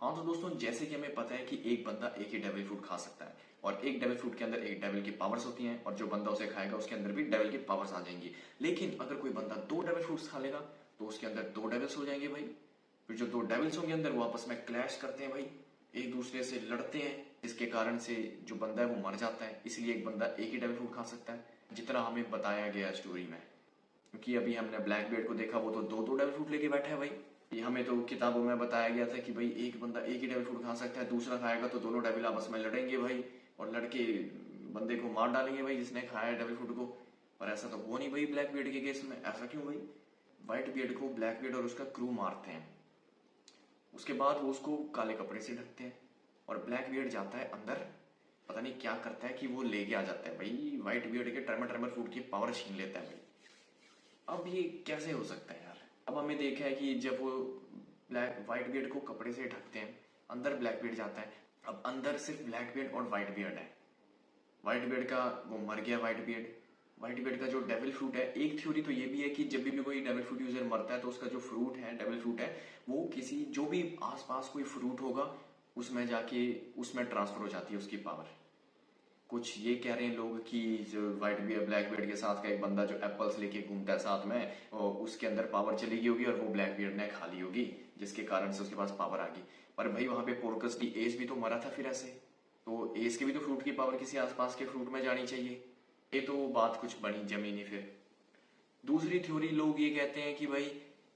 हाँ तो दोस्तों, जैसे कि हमें पता है कि एक बंदा एक ही डेविल फ्रूट खा सकता है और एक डेविल फ्रूट के अंदर एक डेविल की पावर्स होती हैं और जो बंदा उसे खाएगा उसके अंदर भी डेविल की पावर्स आ जाएंगी। लेकिन अगर कोई बंदा दो डेविल फ्रूट्स खा लेगा तो उसके अंदर दो डेविल्स हो जाएंगे भाई। फिर जो दो डेविल्स होंगे अंदर वो आपस में क्लैश करते हैं भाई, एक दूसरे से लड़ते हैं, जिसके कारण से जो बंदा है वो मर जाता है। इसलिए एक बंदा एक ही डेविल फ्रूट खा सकता है, जितना हमें बताया गया स्टोरी में। क्योंकि अभी हमने ब्लैक बेड को देखा, वो तो दो दो डेविल फ्रूट लेके बैठा है भाई। ये हमें तो किताबों में बताया गया था कि भाई एक बंदा एक ही डेविल फ्रूट खा सकता है, दूसरा खाएगा तो दोनों डेविल आपस में लड़ेंगे भाई और लड़के बंदे को मार डालेंगे भाई जिसने खाया डेविल फ्रूट को। पर ऐसा तो हुआ नहीं भाई ब्लैक बियर्ड के केस में। ऐसा क्यों भाई? व्हाइट बियर्ड को ब्लैक बियर्ड और उसका क्रू मारते हैं, उसके बाद वो उसको काले कपड़े से ढकते हैं और ब्लैक बियर्ड जाता है अंदर, पता नहीं क्या करता है कि वो लेके आ जाता है भाई व्हाइट बियर्ड के ट्रेमर ट्रेमर फ्रूट की पावर छीन लेता है भाई। अब ये कैसे हो सकता है यार? अब हमें देखा है कि जब वो ब्लैक व्हाइट बियर्ड को कपड़े से ढकते हैं, अंदर ब्लैक बियर्ड जाता है। अब अंदर सिर्फ ब्लैक बियर्ड और व्हाइट बियर्ड है। व्हाइट बियर्ड का वो मर गया व्हाइट बियर्ड का जो डेविल फ्रूट है, एक थ्योरी तो ये भी है कि जब भी कोई डेविल फ्रूट यूजर मरता है तो उसका जो फ्रूट है, डेविल फ्रूट है, वो किसी जो भी आसपास कोई फ्रूट होगा उसमें जाके उसमें ट्रांसफर हो जाती है उसकी पावर। कुछ ये कह रहे हैं लोग कि जो व्हाइट बियर्ड ब्लैक बियर्ड के साथ का एक बंदा जो एप्पल्स लेके घूमता है साथ में, और उसके अंदर पावर चली गई होगी और वो ब्लैक बियर्ड ने खा ली होगी, जिसके कारण से उसके पास पावर आ गई। पर भाई वहां पे पोर्कस की एज भी तो मरा था फिर ऐसे, तो एज की भी तो फ्रूट की पावर किसी आसपास के फ्रूट में जानी चाहिए। ये तो बात कुछ बनी जमी नहीं फिर। दूसरी थ्योरी लोग ये कहते हैं कि भाई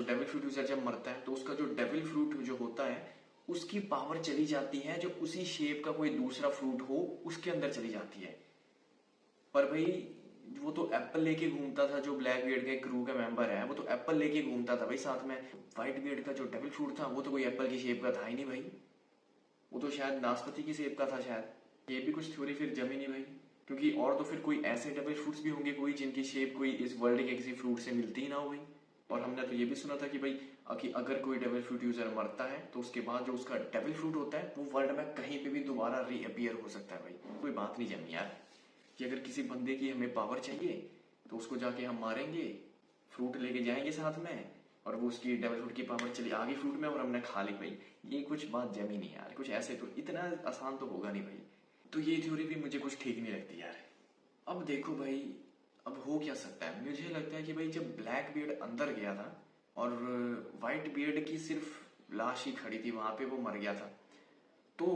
डेविल फ्रूट यूजर जब मरता है तो उसका जो डेविल फ्रूट जो होता है उसकी पावर चली जाती है, जो उसी शेप का कोई दूसरा फ्रूट हो उसके अंदर चली जाती है। पर भाई वो तो एप्पल लेके घूमता था, जो ब्लैक बियर्ड के क्रू का मेंबर है वो तो एप्पल लेके घूमता था भाई साथ में। व्हाइट बियर्ड का जो डेविल फ्रूट था वो तो कोई एप्पल की शेप का था ही नहीं भाई, वो तो शायद नाशपाती की शेप का था शायद। ये भी कुछ थ्योरी फिर जमी नहीं भाई, क्योंकि और तो फिर कोई ऐसे डेविल फ्रूट्स भी होंगे कोई जिनकी शेप कोई इस वर्ल्ड के किसी फ्रूट से मिलती ही ना हो भाई। और हमने तो ये भी सुना था कि भाई कि अगर कोई डेविल फ्रूट यूजर मरता है तो उसके बाद जो उसका डेविल फ्रूट होता है वो वर्ल्ड में कहीं पे भी दोबारा रीअपियर हो सकता है भाई। कोई बात नहीं जमी यार कि अगर किसी बंदे की हमें पावर चाहिए तो उसको जाके हम मारेंगे, फ्रूट लेके जाएंगे साथ में और वो उसकी डेविल फ्रूट की पावर चली आ गई फ्रूट में और हमने खा ली भाई। ये कुछ बात जमी नहीं यार, कुछ ऐसे तो इतना आसान तो होगा नहीं भाई। तो ये थ्योरी भी मुझे कुछ ठीक नहीं लगती यार। अब देखो भाई, अब हो क्या सकता है? मुझे लगता है कि भाई जब ब्लैक बियर्ड अंदर गया था और व्हाइट बियर्ड की सिर्फ लाश ही खड़ी थी वहां पे, वो मर गया था, तो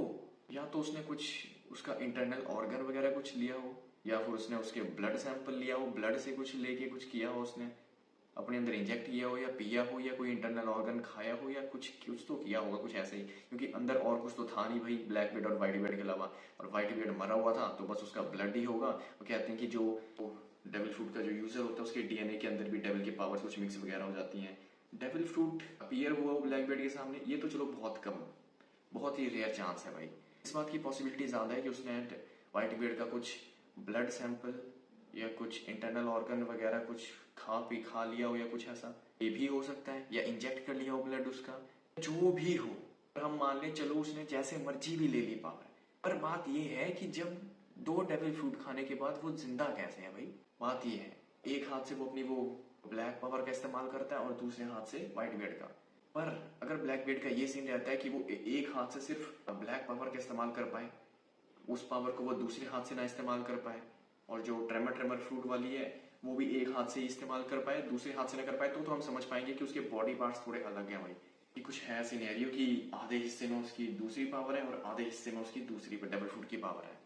या तो उसने कुछ उसका इंटरनल ऑर्गन वगैरह कुछ लिया हो, या फिर उसने उसके ब्लड सैंपल लिया हो, ब्लड से कुछ लेके कुछ किया हो, उसने अपने अंदर इंजेक्ट किया हो या पिया हो या कोई इंटरनल ऑर्गन खाया हो या कुछ कुछ तो किया होगा कुछ ऐसे ही। क्योंकि अंदर और कुछ तो था नहीं भाई ब्लैक बियर्ड और व्हाइट बियर्ड के अलावा, और व्हाइट बियर्ड मरा हुआ था तो बस उसका ब्लड ही होगा। वो कहते हैं कि जो डेविल फ्रूट का जो यूजर होता है उसके डीएनए के अंदर भी डेविल की पावर्स कुछ मिक्स वगैरह हो जाती हैं। डेविल फ्रूट अपीयर हुआ हो ब्लैक बियर्ड के सामने, ये तो चलो बहुत कम, बहुत ही रेयर चांस है भाई। इस बात की पॉसिबिलिटी ज्यादा है कि उसने व्हाइट बियर्ड का कुछ ब्लड सैंपल या कुछ इंटरनल ऑर्गन वगैरह कुछ खा लिया हो या कुछ ऐसा, ये भी हो सकता है, या इंजेक्ट कर लिया हो ब्लड उसका। जो भी हो, पर हम मान ले चलो उसने जैसे मर्जी भी ले ली पावर, पर बात ये है कि जब दो डेविल फ्रूट खाने के बाद वो जिंदा कैसे है भाई? बात ये है, एक हाथ से वो अपनी वो ब्लैक पावर का इस्तेमाल करता है और दूसरे हाथ से व्हाइट बियर्ड का। पर अगर ब्लैक बियर्ड का ये सीन रहता है कि वो एक हाथ से सिर्फ ब्लैक पावर का इस्तेमाल कर पाए, उस पावर को वो दूसरे हाथ से ना इस्तेमाल कर पाए, और जो ट्रेमर ट्रेमर फ्रूट वाली है वो भी एक हाथ से ही इस्तेमाल कर पाए दूसरे हाथ से ना कर पाए, तो हम समझ पाएंगे कि उसके बॉडी पार्ट्स थोड़े अलग हैं भाई। कि कुछ है सिनेरियो कि आधे हिस्से में उसकी दूसरी पावर है और आधे हिस्से में उसकी दूसरी डेविल फ्रूट की पावर है।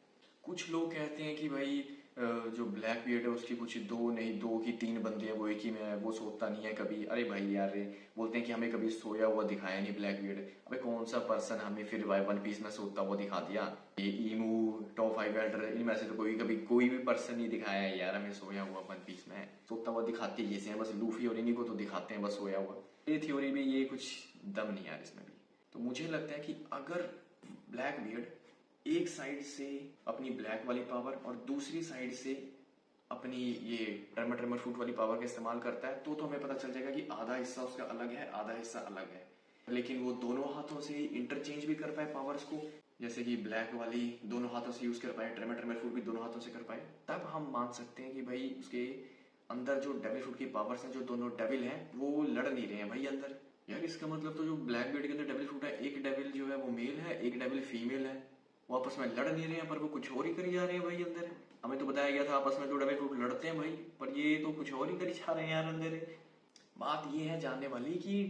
कुछ लोग कहते हैं कि भाई जो ब्लैक बियर्ड है उसकी कुछ दो नहीं दो की तीन बंदे हैं, वो एक ही में है, वो सोता नहीं है कभी। अरे भाई यार रे, बोलते हैं कि हमें कभी सोया हुआ दिखाया नहीं ब्लैक बियर्ड। अबे कौन सा पर्सन हमें फिर वन पीस में सोता हुआ दिखा दिया? ये ईमू टॉप 5 एल्डर इनमें से तो कभी कोई भी पर्सन नहीं दिखाया है यार हमें सोया हुआ वन पीस में। सोता हुआ दिखाते जैसे हैं बस लूफी और इन्हीं को तो दिखाते हैं बस सोया हुआ। ये थ्योरी भी ये कुछ दम नहीं यार इसमें भी। तो मुझे लगता है कि अगर ब्लैक बियर्ड एक साइड से अपनी ब्लैक वाली पावर और दूसरी साइड से अपनी ये ट्रेमर ट्रेमर फ्रूट वाली पावर का इस्तेमाल करता है, तो हमें पता चल जाएगा कि आधा हिस्सा उसका अलग है आधा हिस्सा अलग है। लेकिन वो दोनों हाथों से इंटरचेंज भी कर पाए पावर्स को, जैसे कि ब्लैक वाली दोनों हाथों से यूज कर पाए, ट्रेमर ट्रेमर फ्रूट भी दोनों हाथों से कर पाए, तब हम मान सकते हैं कि भाई उसके अंदर जो डेविल फ्रूट की पावर्स हैं, जो दोनों डेविल हैं वो लड़ नहीं रहे हैं भाई अंदर। यार इसका मतलब तो जो ब्लैक बियर्ड के अंदर डेविल फ्रूट है, एक डेविल जो है वो एक डेविल फीमेल है, वो आपस में लड़ नहीं रहे हैं पर वो कुछ और ही करी जा रहे हैं भाई अंदर। हमें तो बताया गया था आपस में तो डेविल फ्रूट लड़ते हैं भाई, पर ये तो कुछ और ही करी जा रहे हैं यार अंदर। बात ये है जानने वाली कि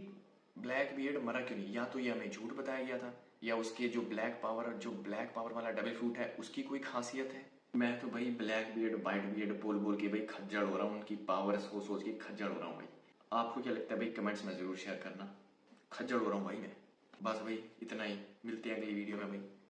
ब्लैक बियर्ड मरा क्यों नहीं, या तो ये हमें झूठ बताया गया था, या उसके जो ब्लैक पावर वाला डेविल फ्रूट है उसकी कोई खासियत है। मैं तो भाई ब्लैक बियर्ड वाइट बियर्ड बोल बोल के भाई खज्जड़ हो रहा हूँ, उनकी पावर सोच सोच के खज्जड़ हो रहा हूँ भाई। आपको क्या लगता है भाई, कमेंट्स में जरूर शेयर करना। खज्जड़ हो रहा हूँ भाई मैं। बस भाई इतना ही, मिलते हैं अगली वीडियो में भाई।